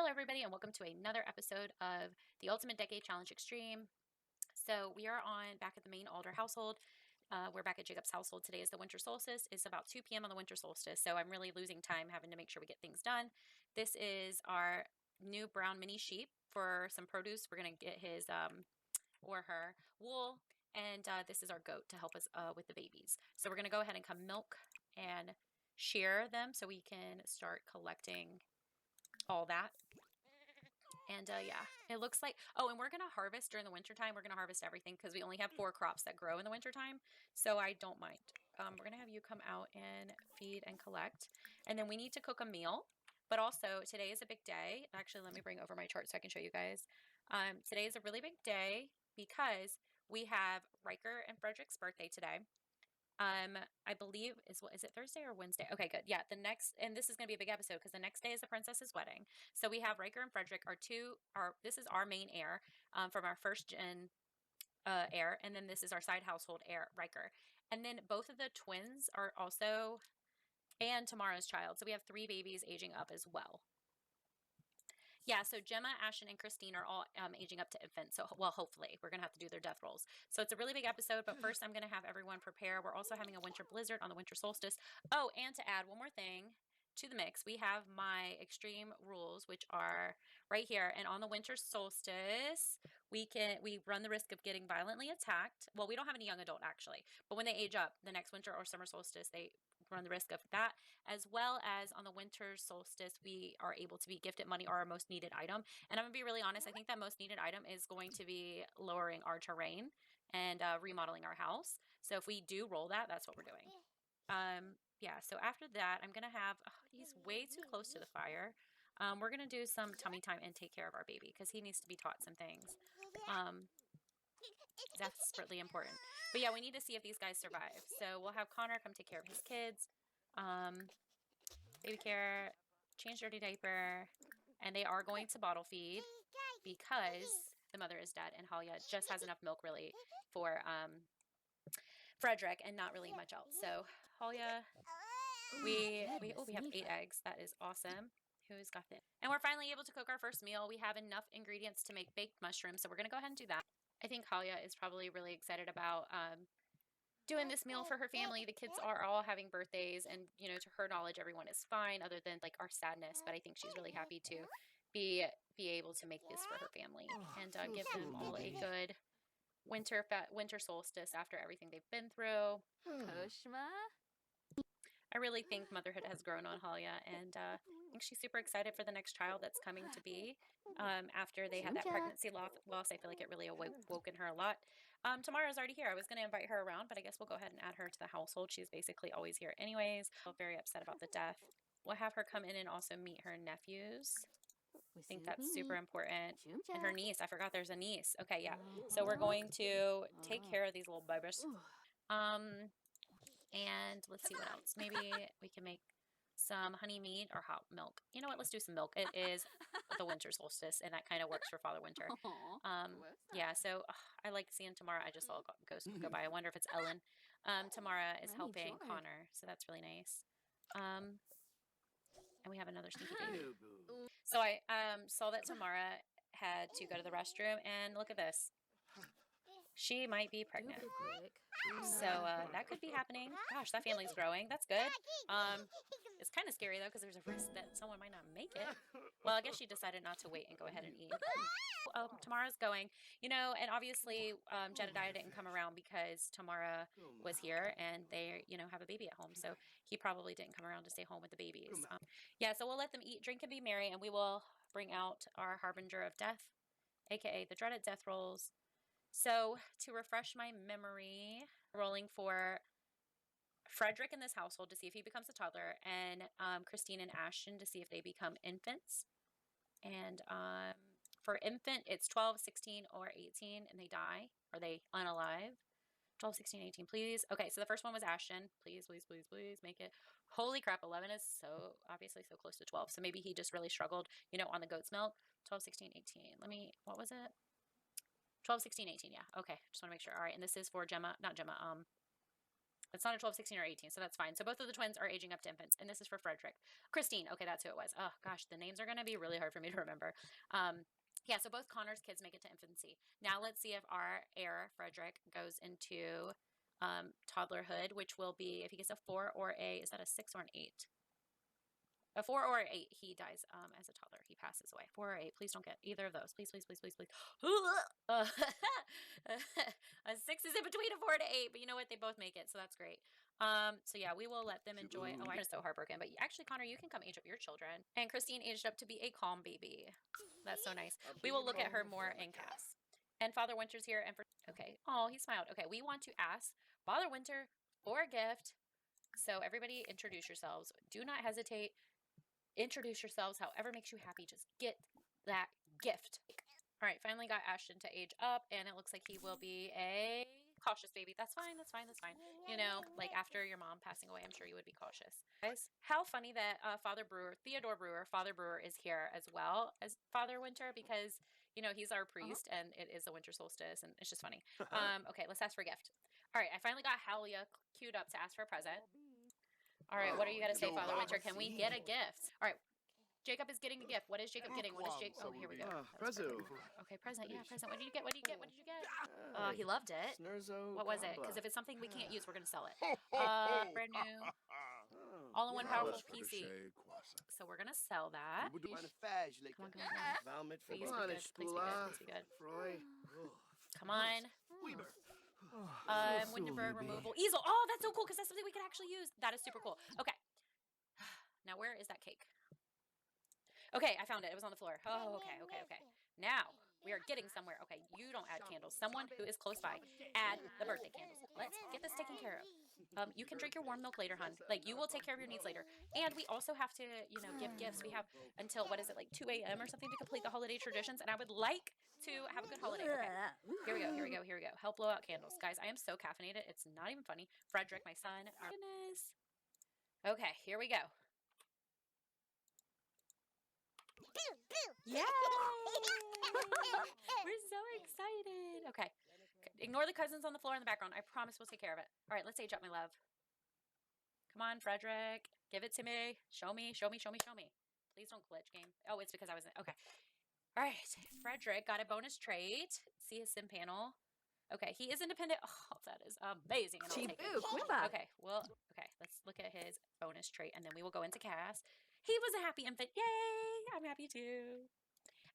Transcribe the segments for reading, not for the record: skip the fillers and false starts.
Hello everybody and welcome to another episode of the Ultimate Decade Challenge Extreme. So we are back at the main altar household. We're back at Jacob's household. Today is the winter solstice. It's about 2 p.m. on the winter solstice, so I'm really losing time having to make sure we get things done. This is our new brown mini sheep for some produce. We're going to get his or her wool, and this is our goat to help us with the babies. So we're going to go ahead and come milk and shear them so we can start collecting all that. And yeah, it looks like, oh, and we're going to harvest during the winter time. We're going to harvest everything because we only have 4 crops that grow in the winter time. So I don't mind. We're going to have you come out and feed and collect. And then we need to cook a meal. But also today is a big day. Actually, let me bring over my chart so I can show you guys. Today is a really big day because we have Riker and Frederick's birthday today. I believe is it Thursday or Wednesday? Okay, good. Yeah, and this is going to be a big episode because the next day is the princess's wedding. So we have Riker and Frederick, this is our main heir, from our first gen heir, and then this is our side household heir, Riker. And then both of the twins are also, and Tamara's child. So we have 3 babies aging up as well. Yeah, so Gemma, Ashton, and Christine are all aging up to infant. So, well, hopefully. We're going to have to do their death rolls. So it's a really big episode, but first I'm going to have everyone prepare. We're also having a winter blizzard on the winter solstice. Oh, and to add one more thing to the mix, we have my extreme rules, which are right here. And on the winter solstice, we run the risk of getting violently attacked. Well, we don't have any young adult, actually. But when they age up, the next winter or summer solstice, they run the risk of that, as well as on the winter solstice we are able to be gifted money or our most needed item. And I'm gonna be really honest, I think that most needed item is going to be lowering our terrain and remodeling our house. So if we do roll that, that's what we're doing. Yeah, so after that I'm gonna have he's way too close to the fire. We're gonna do some tummy time and take care of our baby because he needs to be taught some things. Desperately important. But yeah, we need to see if these guys survive. So we'll have Connor come take care of his kids. Baby care, change dirty diaper, and they are going to bottle feed because the mother is dead and Halia just has enough milk really for Frederick and not really much else. So Halia, we have 8 eggs. That is awesome. Who's got this? And we're finally able to cook our first meal. We have enough ingredients to make baked mushrooms, so we're going to go ahead and do that. I think Halia is probably really excited about doing this meal for her family. The kids are all having birthdays, and to her knowledge, everyone is fine other than like our sadness. But I think she's really happy to be able to make this for her family and give them all a good winter solstice after everything they've been through. Koshma? I really think motherhood has grown on Halia, and I think she's super excited for the next child that's coming to be. After they had that pregnancy loss, I feel like it really awoke in her a lot. Tamara's already here. I was going to invite her around, but I guess we'll go ahead and add her to the household. She's basically always here anyways. I'm very upset about the death. We'll have her come in and also meet her nephews. I think that's super important. And her niece. I forgot there's a niece. Okay, yeah. So we're going to take care of these little babies. And let's see what else. Maybe we can make some honey mead or hot milk. You know what? Let's do some milk. It is the winter solstice, and that kind of works for Father Winter. Yeah, so I like seeing Tamara. I just saw a ghost go by. I wonder if it's Ellen. Tamara is helping Connor, so that's really nice. And we have another sneaky baby. So I saw that Tamara had to go to the restroom, and look at this. She might be pregnant. So that could be happening. Gosh, that family's growing. That's good. It's kind of scary, though, because there's a risk that someone might not make it. Well, I guess she decided not to wait and go ahead and eat. Oh, Tamara's going. And obviously Jedediah didn't come around because Tamara was here and they, have a baby at home. So he probably didn't come around to stay home with the babies. Yeah, so we'll let them eat, drink, and be merry, and we will bring out our harbinger of death, aka the dreaded death rolls. So to refresh my memory, rolling for Frederick in this household to see if he becomes a toddler, and Christine and Ashton to see if they become infants. And for infant, it's 12, 16, or 18, and they die, or they unalive. 12, 16, 18, please. Okay, so the first one was Ashton. Please, please, please, please make it. Holy crap, 11 is so, obviously so close to 12. So maybe he just really struggled, on the goat's milk. 12, 16, 18. What was it? 12, 16, 18, yeah. Okay, just want to make sure. All right, and this is for Gemma, not Gemma, It's not a 12, 16, or 18, so that's fine. So both of the twins are aging up to infants, and this is for Frederick. Christine, okay, that's who it was. Oh, gosh, the names are going to be really hard for me to remember. Yeah, so both Connor's kids make it to infancy. Now let's see if our heir, Frederick, goes into toddlerhood, which will be, if he gets a 4 or is that a 6 or an 8? A 4 or 8, he dies as a toddler. He passes away. 4 or 8. Please don't get either of those. Please, please, please, please, please. A 6 is in between a 4 to 8, but you know what? They both make it, so that's great. So yeah, we will let them enjoy. Oh, I'm so heartbroken. But actually, Connor, you can come age up your children. And Christine aged up to be a calm baby. That's so nice. We will look at her more in CAS. And Father Winter's here. And okay. Oh, he smiled. Okay, we want to ask Father Winter for a gift. So everybody introduce yourselves. Do not hesitate. Introduce yourselves however makes you happy. Just get that gift. All right, finally got Ashton to age up, and it looks like he will be a cautious baby. That's fine, that's fine, that's fine. You know, like after your mom passing away, I'm sure you would be cautious. Guys, how funny that Theodore Brewer, Father Brewer is here as well as Father Winter, because, you know, he's our priest, and it is a winter solstice, and it's just funny. Okay, let's ask for a gift. All right, I finally got Halia queued up to ask for a present. All right, what are you going to say, Father Winter? Can we get a gift? All right, Jacob is getting a gift. What is Jacob getting? What is Jacob? Oh, here we go. Present. Okay, present. Yeah, present. What did you get? What did you get? What did you get? He loved it. What was it? Because if it's something we can't use, we're going to sell it. Brand new, all-in-one powerful PC. So we're going to sell that. Come on, come on. Please be good. Please be good. Please be good. Come on. Windenburg removal. Easel. Oh, that's so cool because that's something we can actually use. That is super cool. Okay. Now, where is that cake? Okay, I found it. It was on the floor. Oh, okay. Now, we are getting somewhere. Okay, you don't add candles. Someone who is close by, add the birthday candles. Let's get this taken care of. You can drink your warm milk later, hon. Like, you will take care of your needs later. And we also have to, you know, give gifts. We have until, what is it, like 2 a.m. or something to complete the holiday traditions. And I would like to have a good holiday. Okay, here we go. Help blow out candles. Guys, I am so caffeinated. It's not even funny. Frederick, my son. Oh, goodness. Okay, here we go. Yay! We're so excited. Okay. Ignore the cousins on the floor in the background. I promise we'll take care of it. All right, let's age up, my love. Come on, Frederick. Give it to me. Show me. Please don't glitch, game. Oh, it's because I was... Okay. All right. Frederick got a bonus trait. See his sim panel. Okay, he is independent. Oh, that is amazing. And I'll take it. Okay, well, okay, let's look at his bonus trait, and then we will go into CAS. He was a happy infant. Yay! I'm happy too.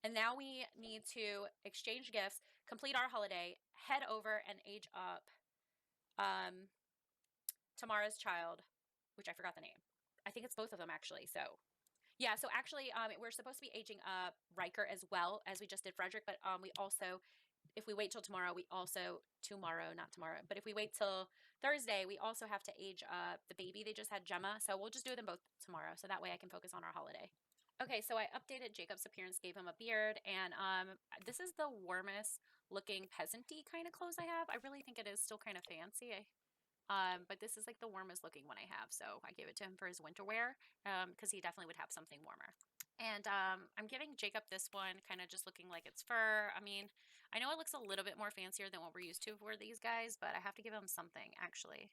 And now we need to exchange gifts, complete our holiday, head over and age up Tamara's child, which I forgot the name. I think it's both of them, actually. So, yeah, so actually we're supposed to be aging up Riker as well as we just did Frederick, but we also... If we wait till tomorrow, not tomorrow, but if we wait till Thursday, we also have to age up the baby. They just had Gemma, so we'll just do them both tomorrow, so that way I can focus on our holiday. Okay, so I updated Jacob's appearance, gave him a beard, and this is the warmest looking peasant-y kind of clothes I have. I really think it is still kind of fancy. But this is like the warmest looking one I have, so I gave it to him for his winter wear, because he definitely would have something warmer. And I'm giving Jacob this one, kind of just looking like it's fur. I mean, I know it looks a little bit more fancier than what we're used to for these guys, but I have to give him something, actually.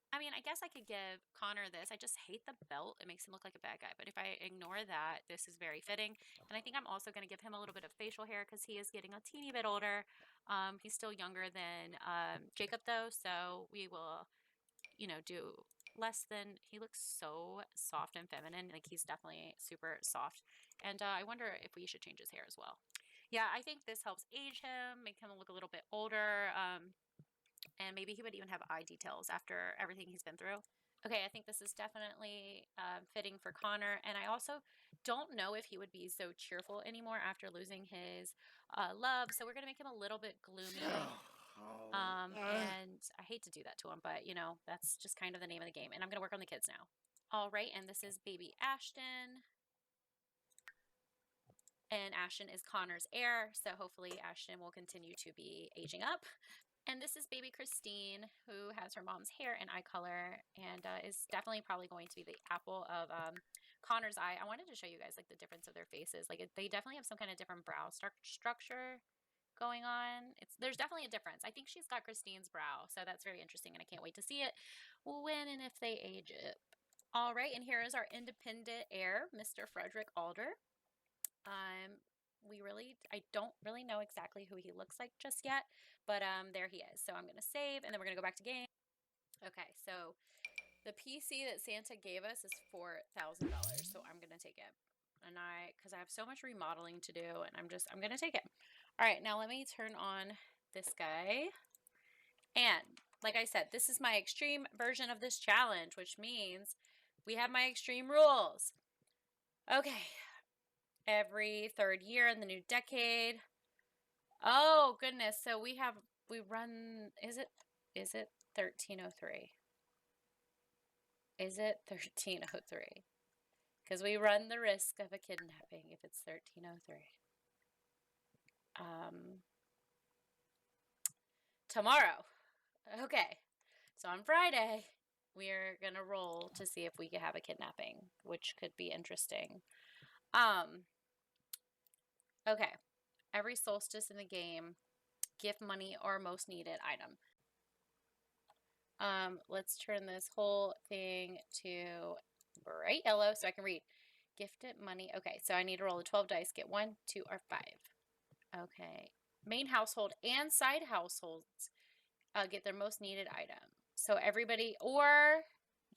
I mean, I guess I could give Connor this. I just hate the belt. It makes him look like a bad guy. But if I ignore that, this is very fitting. And I think I'm also going to give him a little bit of facial hair because he is getting a teeny bit older. He's still younger than Jacob, though, so we will, you know, do... less than... He looks so soft and feminine. Like, he's definitely super soft. And I wonder if we should change his hair as well. Yeah, I think this helps age him, make him look a little bit older. And maybe he would even have eye details after everything he's been through. Okay, I think this is definitely fitting for Connor. And I also don't know if he would be so cheerful anymore after losing his love. So we're going to make him a little bit gloomy. And I hate to do that to him, but, you know, that's just kind of the name of the game. And I'm going to work on the kids now. All right, and this is baby Ashton. And Ashton is Connor's heir, so hopefully Ashton will continue to be aging up. And this is baby Christine, who has her mom's hair and eye color, and is definitely probably going to be the apple of Connor's eye. I wanted to show you guys, like, the difference of their faces. Like, they definitely have some kind of different brow structure going on. There's definitely a difference. I think she's got Christine's brow, so that's very interesting, and I can't wait to see it when and if they age it. All right, and here is our independent heir, Mr. Frederick Alder. I don't really know exactly who he looks like just yet, but there he is. So I'm gonna save, and then we're gonna go back to game. Okay, so the PC that Santa gave us is $4,000, so I'm gonna take it. And because I have so much remodeling to do, and I'm gonna take it. All right, now let me turn on this guy. And like I said, this is my extreme version of this challenge, which means we have my extreme rules. Okay, every third year in the new decade. Oh goodness, so we run, is it 1303? Is it 1303? Because we run the risk of a kidnapping if it's 1303. Tomorrow. Okay. So on Friday, we're going to roll to see if we could have a kidnapping, which could be interesting. Okay. Every solstice in the game, gift money or most needed item. Let's turn this whole thing to bright yellow so I can read. Gifted money. Okay, so I need to roll the 12 dice, get 1, 2, or 5. Okay. Main household and side households get their most needed item. So everybody, or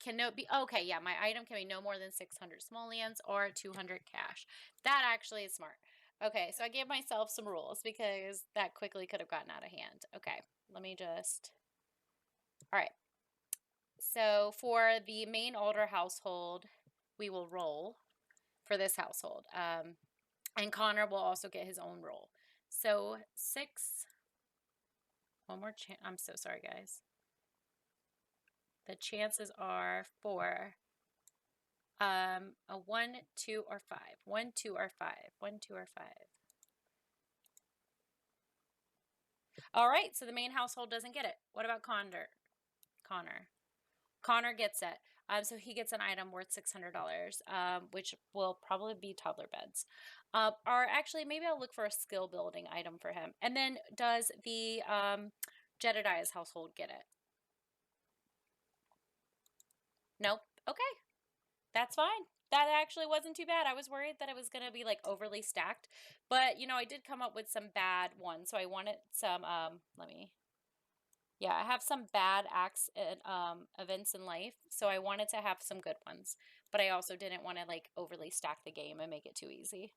can no be, okay, yeah, my item can be no more than 600 simoleons or 200 cash. That actually is smart. Okay, so I gave myself some rules because that quickly could have gotten out of hand. Okay, let me just, all right. So for the main Alder household, we will roll for this household. And Connor will also get his own roll. So 6, one more chance. I'm so sorry, guys. The chances are for a 1, 2, or 5. 1, 2, or 5. 1, 2, or 5. All right, so the main household doesn't get it. What about Connor? Connor gets it. So he gets an item worth $600, which will probably be toddler beds. Or actually, maybe I'll look for a skill building item for him. And then does the Jedediah's household get it? Nope. Okay. That's fine. That actually wasn't too bad. I was worried that it was going to be like overly stacked, but you know, I did come up with some bad ones. So I wanted some, I have some bad acts and events in life. So I wanted to have some good ones, but I also didn't want to like overly stack the game and make it too easy.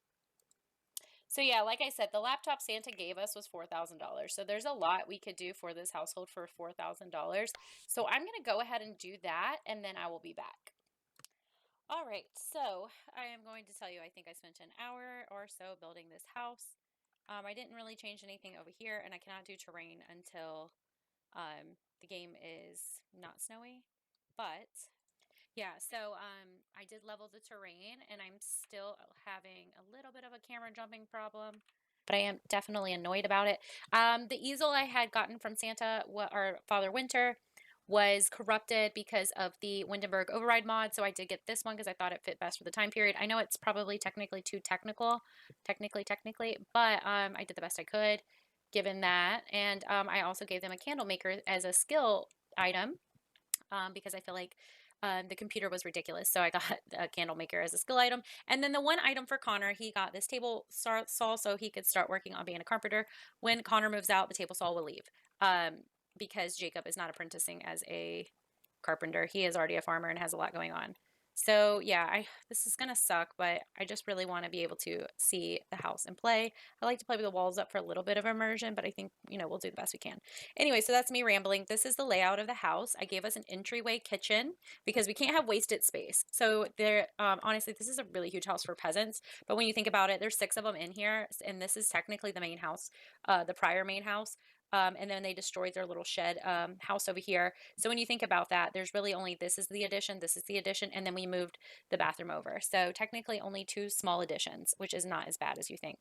So yeah, like I said, the laptop Santa gave us was $4,000. So there's a lot we could do for this household for $4,000. So I'm going to go ahead and do that, and then I will be back. All right, so I am going to tell you, I think I spent an hour or so building this house. I didn't really change anything over here, and I cannot do terrain until the game is not snowy. But yeah, so I did level the terrain, and I'm still having a little bit of a camera jumping problem, but I am definitely annoyed about it. The easel I had gotten from Santa or Father Winter was corrupted because of the Windenburg override mod, so I did get this one because I thought it fit best for the time period. I know it's probably technically too technical, but I did the best I could given that, and I also gave them a candle maker as a skill item because I feel like the computer was ridiculous. So I got a candle maker as a skill item. And then the one item for Connor, he got this table saw so he could start working on being a carpenter. When Connor moves out, the table saw will leave because Jacob is not apprenticing as a carpenter. He is already a farmer and has a lot going on. So yeah, this is going to suck, but I just really want to be able to see the house and play. I like to play with the walls up for a little bit of immersion, but I think, you know, we'll do the best we can. Anyway, so that's me rambling. This is the layout of the house. I gave us an entryway kitchen because we can't have wasted space. So there, honestly, this is a really huge house for peasants, but when you think about it, there's 6 of them in here, and this is technically the main house, the prior main house. And then they destroyed their little shed house over here. So when you think about that, there's really only this is the addition, and then we moved the bathroom over. So technically only 2 small additions, which is not as bad as you think.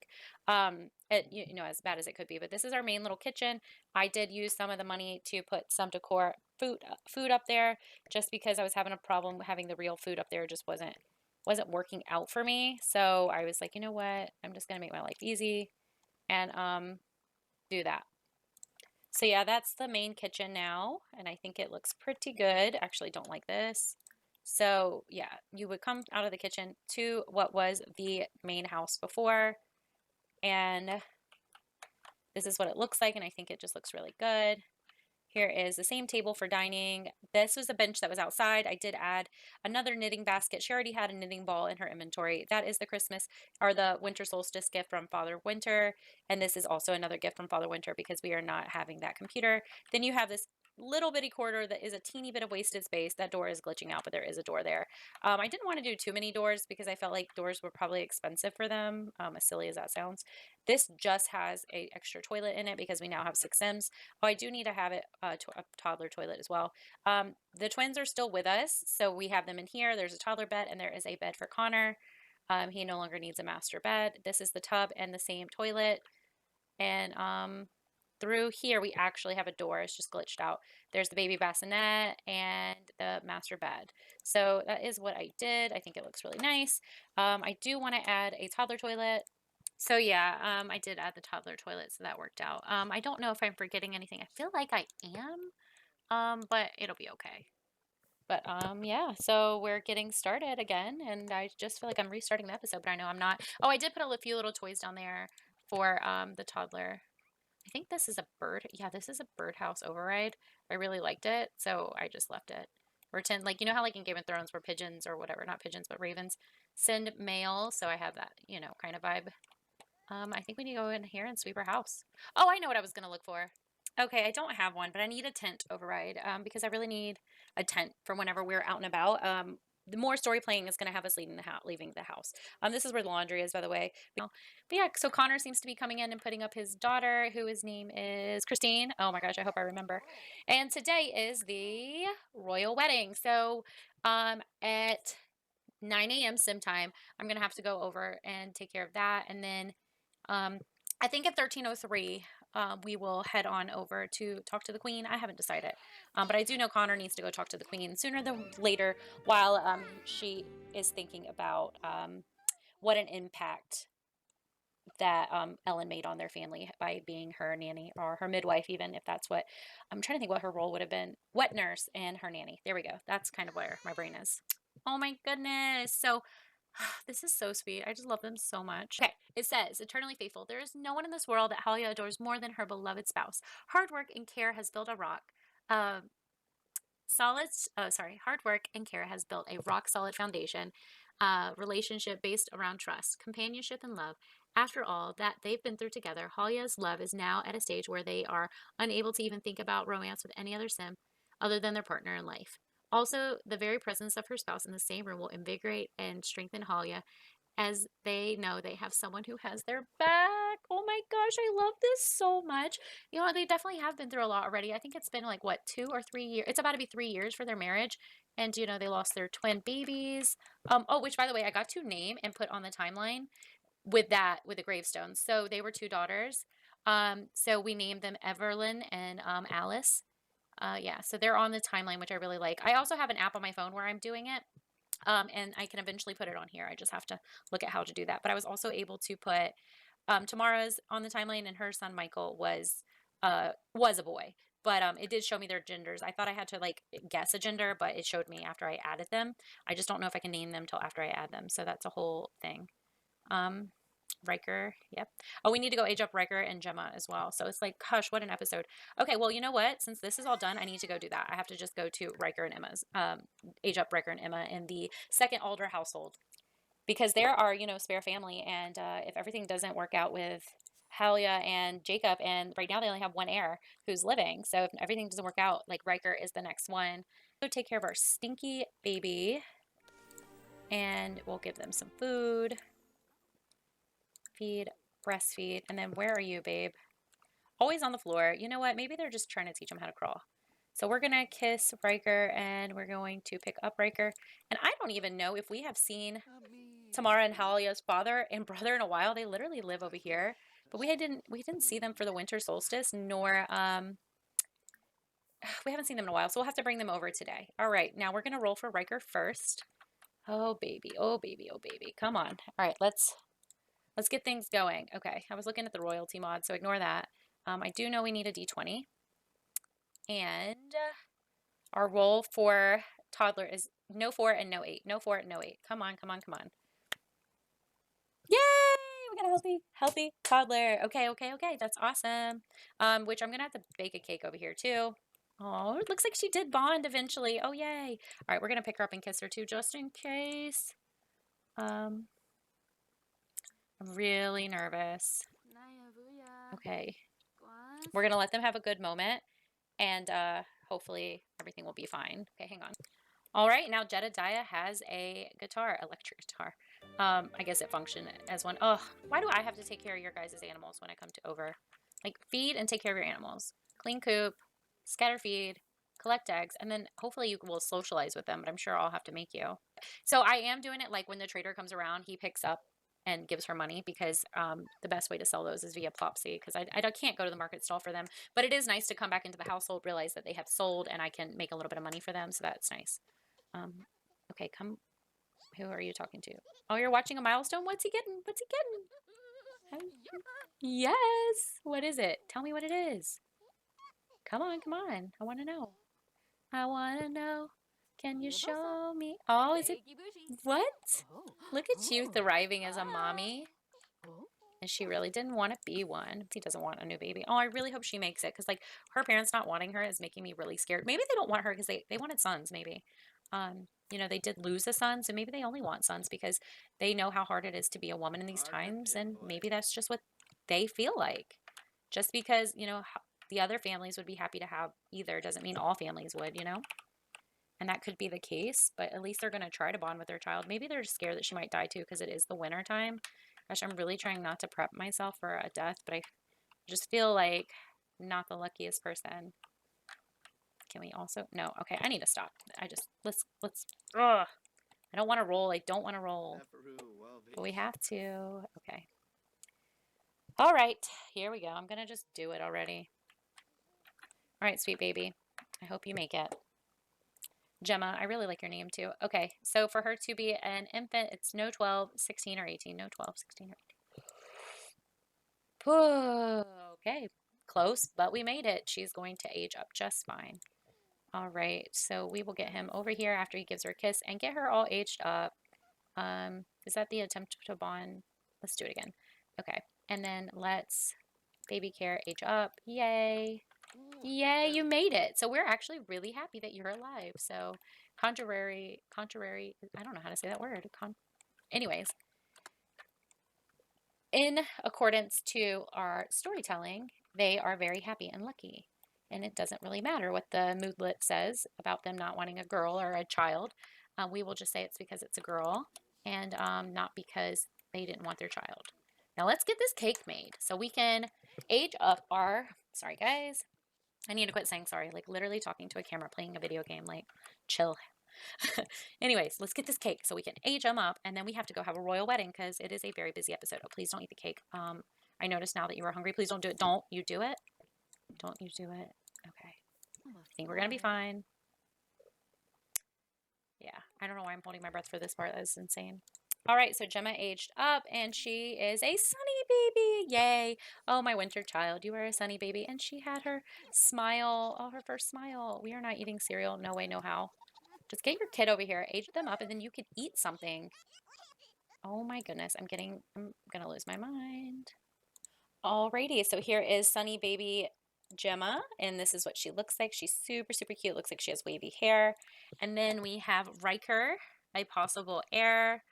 You know, as bad as it could be. But this is our main little kitchen. I did use some of the money to put some decor food up there, just because I was having a problem having the real food up there. It just wasn't working out for me. So I was like, you know what? I'm just gonna make my life easy, and do that. So yeah, that's the main kitchen now, and I think it looks pretty good. Actually, don't like this. So yeah, you would come out of the kitchen to what was the main house before, and this is what it looks like, and I think it just looks really good. Here is the same table for dining. This was a bench that was outside. I did add another knitting basket. She already had a knitting ball in her inventory. That is the Christmas or the winter solstice gift from Father Winter. And this is also another gift from Father Winter because we are not having that computer. Then you have this little bitty corridor that is a teeny bit of wasted space. That door is glitching out, but there is a door there. I didn't want to do too many doors because I felt like doors were probably expensive for them, as silly as that sounds. This just has a extra toilet in it because we now have 6 Sims. Oh, I do need to have it a toddler toilet as well. The twins are still with us, so we have them in here. There's a toddler bed and there is a bed for Connor. He no longer needs a master bed. This is the tub and the same toilet. And through here, we actually have a door. It's just glitched out. There's the baby bassinet and the master bed. So that is what I did. I think it looks really nice. I do want to add a toddler toilet. So yeah, I did add the toddler toilet, so that worked out. I don't know if I'm forgetting anything. I feel like I am, but it'll be okay. But yeah, so we're getting started again, and I just feel like I'm restarting the episode, but I know I'm not. Oh, I did put a few little toys down there for the toddler. I think this is a bird. Yeah, this is a birdhouse override. I really liked it, so I just left it. Pretend like you know how like in Game of Thrones where pigeons or whatever, not pigeons but ravens send mail. So I have that kind of vibe. I think we need to go in here and sweep our house. Oh, I know what I was gonna look for. Okay, I don't have one, but I need a tent override because I really need a tent for whenever we're out and about. The more story playing is going to have us leaving the house. This is where the laundry is, by the way. But yeah, so Connor seems to be coming in and putting up his daughter, who his name is Christine. Oh my gosh, I hope I remember. And today is the royal wedding. So at 9 a.m. sim time, I'm going to have to go over and take care of that. And then I think at 13:03, we will head on over to talk to the Queen. I haven't decided, but I do know Connor needs to go talk to the Queen sooner than later while she is thinking about what an impact that Ellen made on their family by being her nanny or her midwife, even if that's what I'm trying to think what her role would have been. Wet nurse and her nanny. There we go. That's kind of where my brain is. Oh my goodness. So this is so sweet. I just love them so much. Okay, it says, eternally faithful. There is no one in this world that Halia adores more than her beloved spouse. Hard work and care has built a rock. Hard work and care has built a rock solid foundation, relationship based around trust, companionship, and love. After all that they've been through together, Halia's love is now at a stage where they are unable to even think about romance with any other sim other than their partner in life. Also, the very presence of her spouse in the same room will invigorate and strengthen Halia as they know they have someone who has their back. Oh my gosh, I love this so much. They definitely have been through a lot already. I think it's been like, what, 2 or 3 years? It's about to be 3 years for their marriage. And, they lost their twin babies. Which, by the way, I got to name and put on the timeline with the gravestones. So they were 2 daughters. So we named them Everlyn and Alice. Yeah, so they're on the timeline, which I really like. I also have an app on my phone where I'm doing it. And I can eventually put it on here. I just have to look at how to do that. But I was also able to put Tamara's on the timeline, and her son Michael was a boy. But it did show me their genders. I thought I had to like guess a gender, but it showed me after I added them. I just don't know if I can name them till after I add them. So that's a whole thing. Riker, yep. Oh, we need to go age up Riker and Gemma as well. So it's like, hush, what an episode. Okay, well, you know what? Since this is all done, I need to go do that. I have to just go to Riker and Emma's, age up Riker and Emma in the second Alder household. Because there are, spare family. And if everything doesn't work out with Halia and Jacob, and right now they only have one heir who's living. So if everything doesn't work out, like Riker is the next one. So take care of our stinky baby. And we'll give them some food. Feed, breastfeed, and then where are you, babe? Always on the floor. You know what? Maybe they're just trying to teach them how to crawl. So we're going to kiss Riker, and we're going to pick up Riker. And I don't even know if we have seen Tamara and Halia's father and brother in a while. They literally live over here. But we didn't see them for the winter solstice, nor we haven't seen them in a while. So we'll have to bring them over today. All right, now we're going to roll for Riker first. Oh, baby. Oh, baby. Oh, baby. Come on. All right, let's get things going. Okay, I was looking at the royalty mod, so ignore that. I do know we need a D20. And our roll for toddler is no 4 and no 8. No 4 and no 8. Come on, come on, come on. Yay! We got a healthy toddler. Okay, okay, okay. That's awesome. Which I'm gonna have to bake a cake over here too. Oh, it looks like she did bond eventually. Oh, yay. All right, we're gonna pick her up and kiss her too, just in case. I'm really nervous. Okay. We're gonna let them have a good moment, and hopefully everything will be fine. Okay, hang on. All right, now Jedediah has a guitar, electric guitar. I guess it functioned as one. Oh, why do I have to take care of your guys' animals when I come to over? Like, feed and take care of your animals. Clean coop, scatter feed, collect eggs, and then hopefully you will socialize with them, but I'm sure I'll have to make you. So I am doing it like when the trader comes around, he picks up and gives her money because the best way to sell those is via Plopsy because I can't go to the market stall for them. But it is nice to come back into the household, realize that they have sold, and I can make a little bit of money for them, so that's nice. Okay, come. Who are you talking to? Oh, you're watching a milestone? What's he getting? What's he getting? Yes. What is it? Tell me what it is. Come on, come on. I want to know. I want to know. Can you show me? Oh, is it? What? Look at you thriving as a mommy. And she really didn't want to be one. He doesn't want a new baby. Oh, I really hope she makes it because, like, her parents not wanting her is making me really scared. Maybe they don't want her because they wanted sons, maybe. You know, they did lose a son, so maybe they only want sons because they know how hard it is to be a woman in these times, and maybe that's just what they feel like. Just because, you know, the other families would be happy to have either doesn't mean all families would, you know? And that could be the case, but at least they're going to try to bond with their child. Maybe they're scared that she might die too because it is the winter time. Gosh, I'm really trying not to prep myself for a death, but I just feel like not the luckiest person. Can we also? No. Okay, I need to stop. Let's. Ugh. I don't want to roll. I don't want to roll. But we have to. Okay. All right. Here we go. I'm going to just do it already. All right, sweet baby. I hope you make it. Gemma, I really like your name too. Okay, so for her to be an infant, it's no 12, 16, or 18. No 12, 16, or 18. Okay, close, but we made it. She's going to age up just fine. All right, so we will get him over here after he gives her a kiss and get her all aged up. Is that the attempt to bond? Let's do it again. Okay, and then let's baby care age up. Yay. Yay, you made it. So we're actually really happy that you're alive. So contrary, I don't know how to say that word. Anyways, in accordance to our storytelling, they are very happy and lucky. And it doesn't really matter what the moodlet says about them not wanting a girl or a child. We will just say it's because it's a girl and not because they didn't want their child. Now let's get this cake made so we can age up our, sorry guys, I need to quit saying sorry, like literally talking to a camera, playing a video game, like chill. Anyways, let's get this cake so we can age them up, and then we have to go have a royal wedding because it is a very busy episode. Oh, please don't eat the cake. I noticed now that you are hungry. Please don't do it. Don't you do it. Don't you do it. Okay. I think we're going to be fine. Yeah, I don't know why I'm holding my breath for this part. That is insane. All right, so Gemma aged up, and she is a sunny baby. Yay. Oh, my winter child, you are a sunny baby. And she had her smile. Oh, her first smile. We are not eating cereal. No way, no how. Just get your kid over here, age them up, and then you could eat something. Oh my goodness, I'm gonna lose my mind. Alrighty, so here is Sunny Baby Gemma, and this is what she looks like. She's super, super cute. Looks like she has wavy hair. And then we have Riker, a possible heir.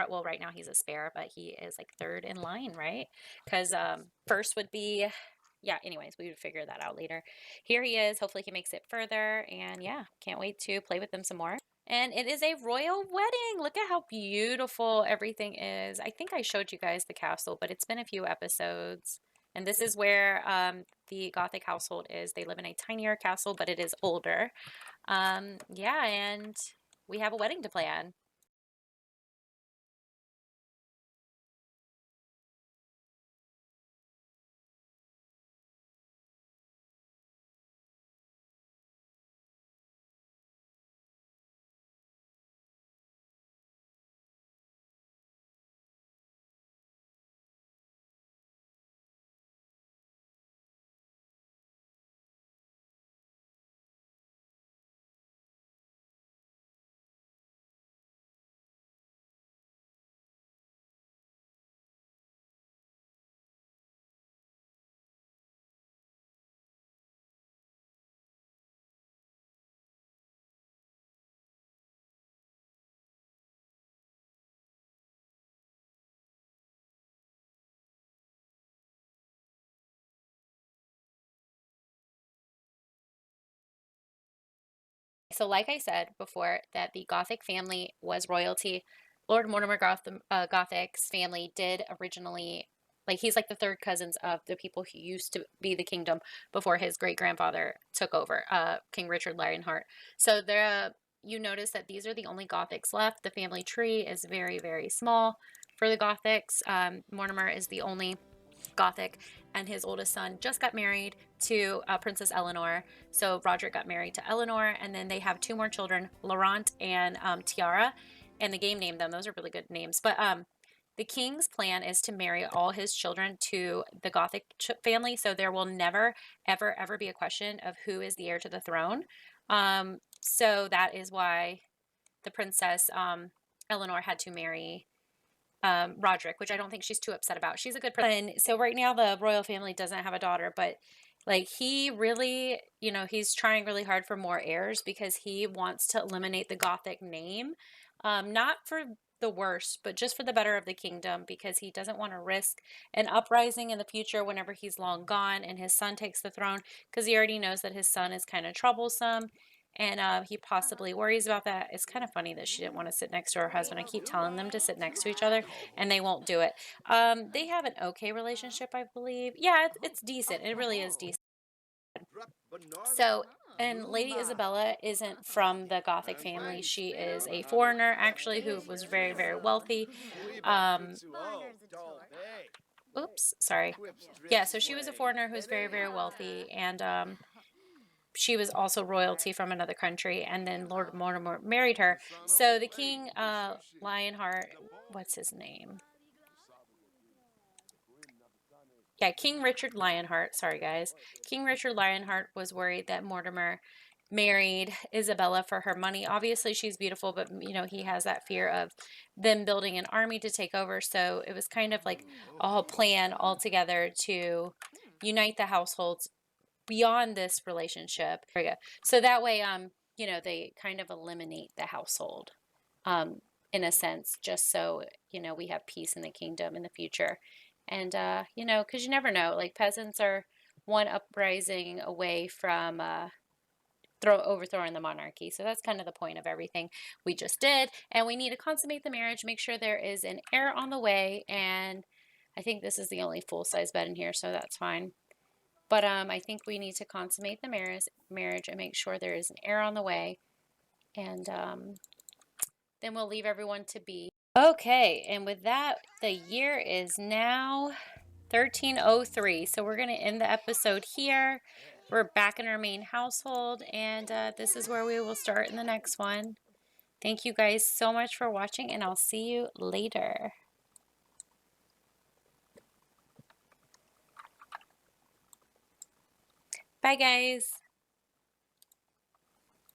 Well, right now he's a spare, but he is like third in line, right? Because first would be, yeah, anyways, we would figure that out later. Here he is. Hopefully he makes it further. And yeah, can't wait to play with them some more. And it is a royal wedding. Look at how beautiful everything is. I think I showed you guys the castle, but it's been a few episodes. And this is where the Gothic household is. They live in a tinier castle, but it is older. Yeah, and we have a wedding to plan. so like I said before, that the Gothic family was royalty. Lord Mortimer Gothic's family did originally, like, he's like the third cousins of the people who used to be the kingdom before his great grandfather took over, King Richard Lionheart. So there, you notice that these are the only Gothics left. The family tree is very, very small for the Gothics. Mortimer is the only Gothic, and his oldest son just got married to Princess Eleanor. So Roderick got married to Eleanor, and then they have two more children, Laurent and Tiara, and the game named them. Those are really good names. But the king's plan is to marry all his children to the Gothic family, so there will never, ever, ever be a question of who is the heir to the throne. So that is why the princess Eleanor had to marry Roderick, which I don't think she's too upset about. She's a good person. So right now the royal family doesn't have a daughter, but like he really, he's trying really hard for more heirs because he wants to eliminate the Gothic name, not for the worst, but just for the better of the kingdom, because he doesn't want to risk an uprising in the future whenever he's long gone and his son takes the throne, because he already knows that his son is kind of troublesome. And he possibly worries about that. It's kind of funny that she didn't want to sit next to her husband. I keep telling them to sit next to each other, and they won't do it. They have an okay relationship, I believe. Yeah, it's decent. It really is decent. So, and Lady Isabella isn't from the Gothic family. She is a foreigner, actually, who was very, very wealthy. Oops, sorry. Yeah, so she was a foreigner who's very, very wealthy, and she was also royalty from another country, and then Lord Mortimer married her. So the king, Lionheart, what's his name? Yeah, King Richard Lionheart. Sorry, guys. King Richard Lionheart was worried that Mortimer married Isabella for her money. Obviously, she's beautiful, but he has that fear of them building an army to take over. So it was kind of like a whole plan altogether to unite the households beyond this relationship. There we go. So that way, they kind of eliminate the household, in a sense, just so, we have peace in the kingdom in the future. And, because you never know, like peasants are one uprising away from, overthrowing the monarchy. So that's kind of the point of everything we just did. And we need to consummate the marriage, make sure there is an heir on the way. And I think this is the only full-size bed in here, so that's fine. But I think we need to consummate the marriage and make sure there is an heir on the way. And then we'll leave everyone to be. Okay, and with that, the year is now 1303. So we're going to end the episode here. We're back in our main household, and this is where we will start in the next one. Thank you guys so much for watching, and I'll see you later. Bye, guys.